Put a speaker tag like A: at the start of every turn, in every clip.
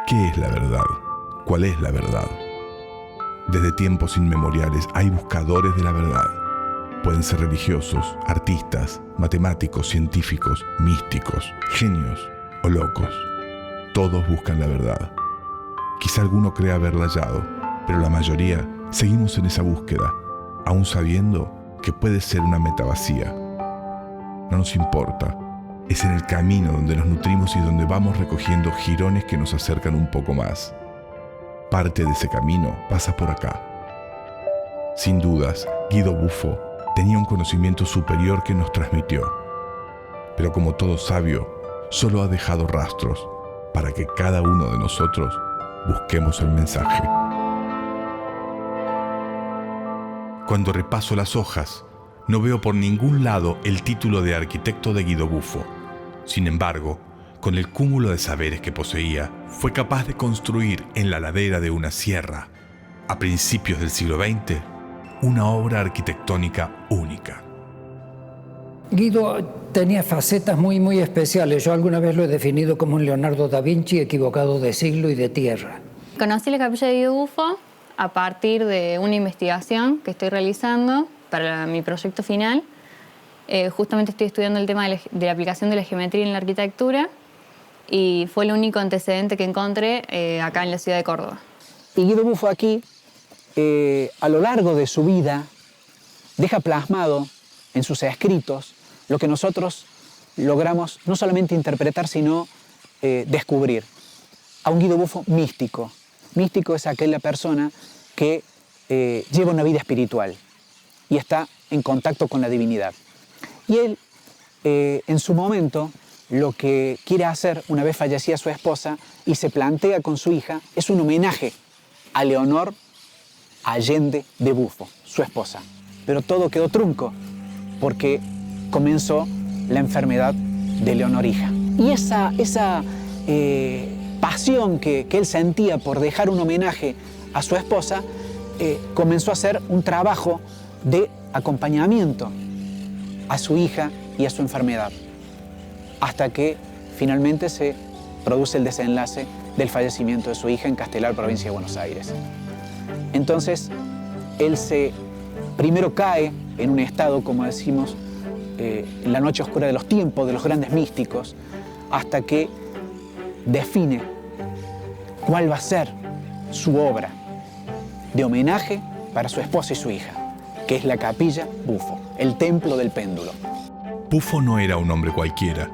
A: ¿Qué es la verdad? ¿Cuál es la verdad? Desde tiempos inmemoriales hay buscadores de la verdad. Pueden ser religiosos, artistas, matemáticos, científicos, místicos, genios o locos. Todos buscan la verdad. Quizá alguno crea haberla hallado, pero la mayoría seguimos en esa búsqueda, aún sabiendo que puede ser una meta vacía. No nos importa. Es en el camino donde nos nutrimos y donde vamos recogiendo jirones que nos acercan un poco más. Parte de ese camino pasa por acá. Sin dudas, Guido Buffo tenía un conocimiento superior que nos transmitió. Pero como todo sabio, solo ha dejado rastros para que cada uno de nosotros busquemos el mensaje. Cuando repaso las hojas, no veo por ningún lado el título de arquitecto de Guido Buffo. Sin embargo, con el cúmulo de saberes que poseía, fue capaz de construir en la ladera de una sierra, a principios del siglo XX, una obra arquitectónica única.
B: Guido tenía facetas muy especiales. Yo alguna vez lo he definido como un Leonardo da Vinci equivocado de siglo y de tierra.
C: Conocí la capilla de Guido Buffo a partir de una investigación que estoy realizando para mi proyecto final. Justamente estoy estudiando el tema de la aplicación de la geometría en la arquitectura y fue el único antecedente que encontré acá en la ciudad de Córdoba.
D: Y Guido Buffo aquí, a lo largo de su vida, deja plasmado en sus escritos lo que nosotros logramos no solamente interpretar, sino descubrir. A un Guido Buffo místico. Místico es aquella persona que lleva una vida espiritual y está en contacto con la divinidad. Y él, en su momento, lo que quiere hacer, una vez fallecida su esposa, y se plantea con su hija, es un homenaje a Leonor Allende de Buffo, su esposa. Pero todo quedó trunco, porque comenzó la enfermedad de Leonor hija. Y esa pasión que él sentía por dejar un homenaje a su esposa, comenzó a hacer un trabajo de acompañamiento a su hija y a su enfermedad, hasta que finalmente se produce el desenlace del fallecimiento de su hija en Castelar, provincia de Buenos Aires. Entonces, él primero cae en un estado, como decimos, en la noche oscura de los tiempos, de los grandes místicos, hasta que define cuál va a ser su obra de homenaje para su esposa y su hija, que es la Capilla Buffo, el templo del péndulo.
A: Buffo no era un hombre cualquiera.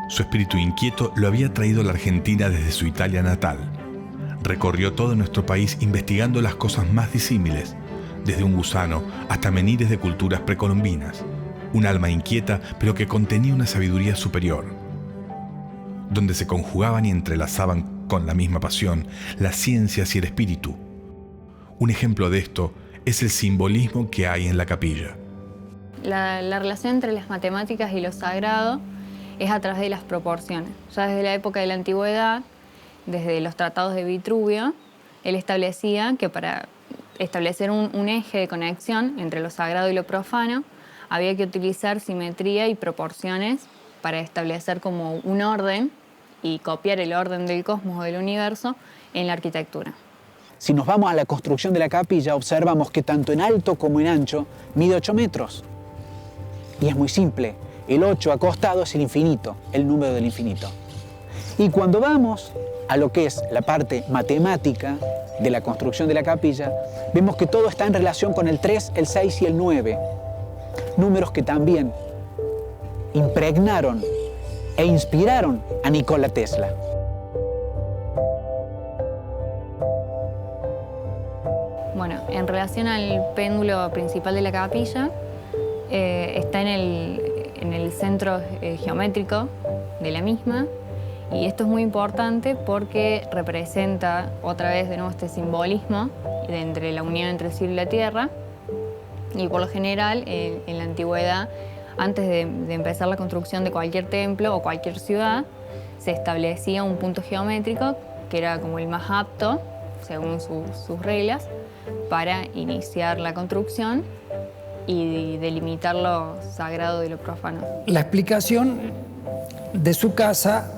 A: Su espíritu inquieto lo había traído a la Argentina desde su Italia natal. Recorrió todo nuestro país investigando las cosas más disímiles, desde un gusano hasta menires de culturas precolombinas. Un alma inquieta, pero que contenía una sabiduría superior, donde se conjugaban y entrelazaban con la misma pasión las ciencias y el espíritu. Un ejemplo de esto es el simbolismo que hay en la capilla.
C: La relación entre las matemáticas y lo sagrado es a través de las proporciones. Ya desde la época de la antigüedad, desde los tratados de Vitruvio, él establecía que para establecer un eje de conexión entre lo sagrado y lo profano, había que utilizar simetría y proporciones para establecer como un orden y copiar el orden del cosmos o del universo en la arquitectura.
D: Si nos vamos a la construcción de la capilla, observamos que tanto en alto como en ancho mide 8 metros. Y es muy simple, el 8 acostado es el infinito, el número del infinito. Y cuando vamos a lo que es la parte matemática de la construcción de la capilla, vemos que todo está en relación con el 3, el 6 y el 9. Números que también impregnaron e inspiraron a Nikola Tesla.
C: Bueno, en relación al péndulo principal de la capilla, está en el centro geométrico de la misma, y esto es muy importante porque representa otra vez de nuevo este simbolismo entre la unión entre el cielo y la tierra. Y por lo general, en la antigüedad, antes de empezar la construcción de cualquier templo o cualquier ciudad, se establecía un punto geométrico que era como el más apto, según sus reglas, para iniciar la construcción y delimitar lo sagrado de lo profano.
B: La explicación de su casa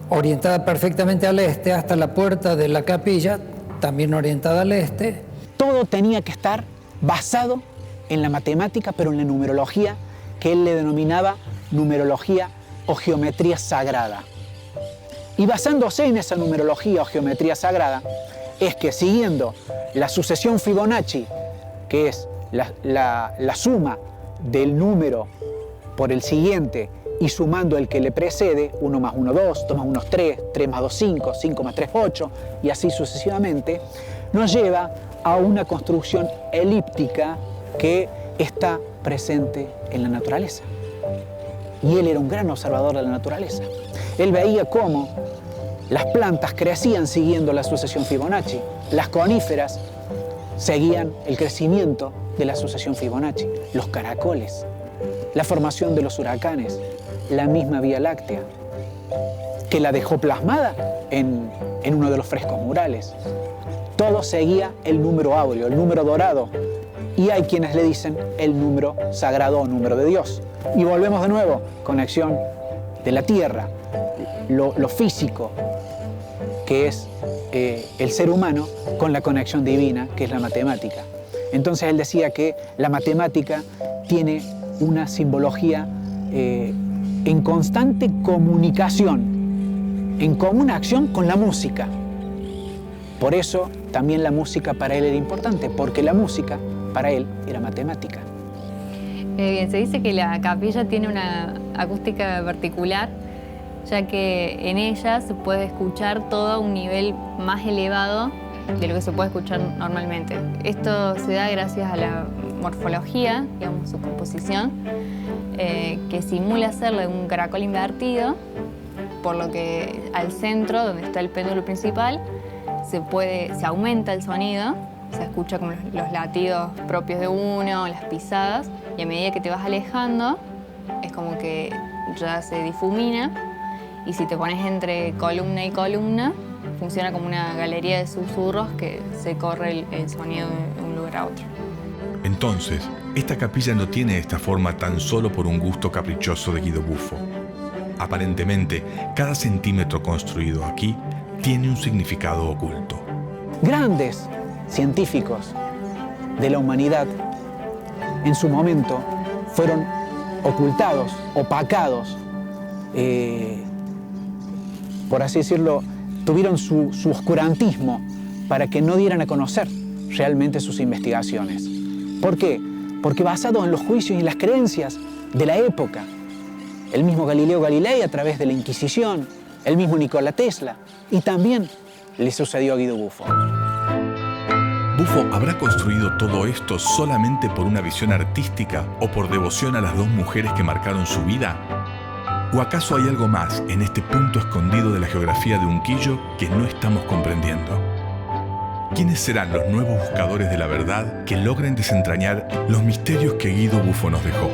B: orientada perfectamente al este, hasta la puerta de la capilla, también orientada al este.
D: Todo tenía que estar basado en la matemática, pero en la numerología, que él le denominaba numerología o geometría sagrada. Y basándose en esa numerología o geometría sagrada, es que siguiendo la sucesión Fibonacci, que es la suma del número por el siguiente y sumando el que le precede, 1 más 1, 2, 2 más 1, 3, 3 más 2, 5, 5 más 3, 8, y así sucesivamente, nos lleva a una construcción elíptica que está presente en la naturaleza. Y él era un gran observador de la naturaleza. Él veía cómo las plantas crecían siguiendo la sucesión Fibonacci, las coníferas seguían el crecimiento de la sucesión Fibonacci, los caracoles, la formación de los huracanes, la misma Vía Láctea, que la dejó plasmada en uno de los frescos murales. Todo seguía el número áureo, el número dorado, y hay quienes le dicen el número sagrado o número de Dios. Y volvemos de nuevo, conexión de la tierra, lo físico, que es el ser humano, con la conexión divina, que es la matemática. Entonces él decía que la matemática tiene una simbología en constante comunicación, en común acción con la música. Por eso también la música para él era importante, porque la música para él era matemática.
C: Se dice que la capilla tiene una acústica particular, ya que en ella se puede escuchar todo a un nivel más elevado de lo que se puede escuchar normalmente. Esto se da gracias a la morfología, digamos, su composición, que simula ser de un caracol invertido, por lo que al centro, donde está el péndulo principal, se aumenta el sonido, se escucha como los latidos propios de uno, las pisadas, y a medida que te vas alejando, es como que ya se difumina, y si te pones entre columna y columna, funciona como una galería de susurros que se corre el sonido de un lugar a otro.
A: Entonces, esta capilla no tiene esta forma tan solo por un gusto caprichoso de Guido Buffo. Aparentemente, cada centímetro construido aquí tiene un significado oculto. Grandes
D: Científicos de la humanidad en su momento fueron ocultados, opacados, por así decirlo, tuvieron su oscurantismo para que no dieran a conocer realmente sus investigaciones. ¿Por qué? Porque basados en los juicios y las creencias de la época, el mismo Galileo Galilei a través de la Inquisición, el mismo Nikola Tesla, y también le sucedió a Guido Buffo.
A: ¿Buffo habrá construido todo esto solamente por una visión artística o por devoción a las dos mujeres que marcaron su vida? ¿O acaso hay algo más en este punto escondido de la geografía de Unquillo que no estamos comprendiendo? ¿Quiénes serán los nuevos buscadores de la verdad que logren desentrañar los misterios que Guido Buffo nos dejó?